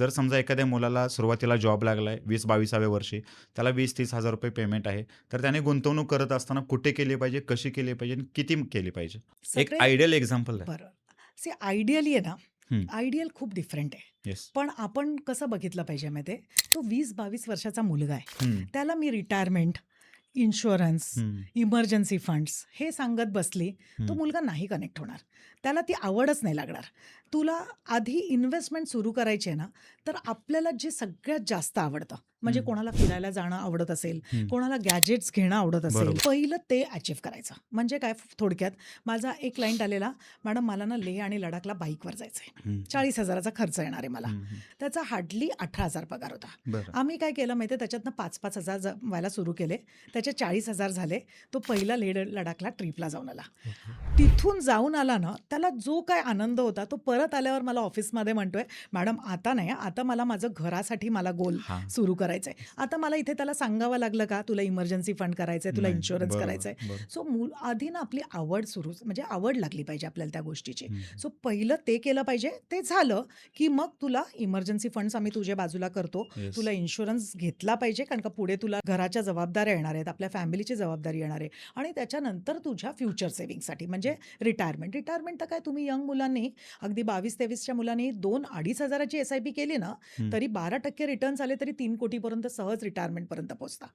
जर समजा एखाद्या मुलाला सुरुवातीला जॉब लागलाय 20-22व्या वर्षी, त्याला 20-30 हजार रुपये पेमेंट आहे. तर त्याने गुंतवणूक करत असताना कुठे केली पाहिजे, कशी केली पाहिजे आणि किती केली पाहिजे? एक सगळे आयडियल एक्झाम्पल द्या. बरं. सी आयडियली आहे ना, हं. आयडियल खूप डिफरंट आहे. येस. पण आपण कसं बघितलं पाहिजे माहिती आहे, तो 20-22 वर्षाचा मुलगा आहे. हं, त्याला मी रिटायरमेंट, इन्शुरन्स, हं, इमर्जन्सी फंड्स हे सांगत बसली, तो हं, मुलगा नाही कनेक्ट होणार. त्याला ती आवडच नाही लागणार. तुला आधी इन्व्हेस्टमेंट सुरू करायची आहे ना, तर आपल्याला जे सगळ्यात जास्त आवडतं, म्हणजे हं, कोणाला फिरायला जाणं आवडत असेल, हं. कोणाला गॅजेट्स घेणं आवडत असेल, बरोबर. पहिलं ते अचीव्ह करायचं. म्हणजे काय थोडक्यात माझा एक क्लायंट आलेला, "मॅडम मला ना लेह आणि लडाखला बाईकवर जायचं आहे. हं, 40,000चा खर्च येणार आहे मला." हं, हं. त्याचा हार्डली 18,000 पगार होता. बरं. आम्ही काय केलं माहिती आहे, त्याच्यातनं 5,000 जमवायला सुरू केले. त्याचे 40,000 झाले. तो पहिला लेह लडाखला ट्रिपला जाऊन आला. ओके. तिथून जाऊन आला ना, त्याला जो काय आनंद होता, तो परत आल्यावर मला ऑफिसमध्ये म्हणतोय, "मॅडम आता नाही हां, आता मला माझं घरासाठी मला गोल हां. सुरू करायचंय." आता मला इथे त्याला सांगावं लागलं का, "तुला इमर्जन्सी फंड करायचंय, तुला नाही. इन्शुरन्स बरोबर, करायचंय." बरोबर. सो आधी ना आपली आवड सुरू म्हणजे आवड लागली पाहिजे आपल्याला त्या गोष्टीची. हं, सो पहिलं ते केलं पाहिजे. ते झालं, की मग तुला इमर्जन्सी फंड्स आम्ही तुझ्या बाजूला करतो. येस. तुला इन्शुरन्स घेतला पाहिजे, कारण का पुढे तुला घराच्या जबाबदाऱ्या येणार आहेत, आपल्या फॅमिलीची जबाबदारी येणार आहे आणि त्याच्यानंतर तुझ्या फ्युचर सेव्हिंगसाठी म्हणजे रिटायरमेंट. रिटायरमेंट तर काय तुम्ही यंग मुलांनी अगदी 22-23च्या मुलांनी 2,000-2,500ची एस-आय-पी केली ना, हं. तरी 12% रिटर्न्स आले तरी 3 कोटीपर्यंत सहज रिटायरमेंटपर्यंत पोहोचता.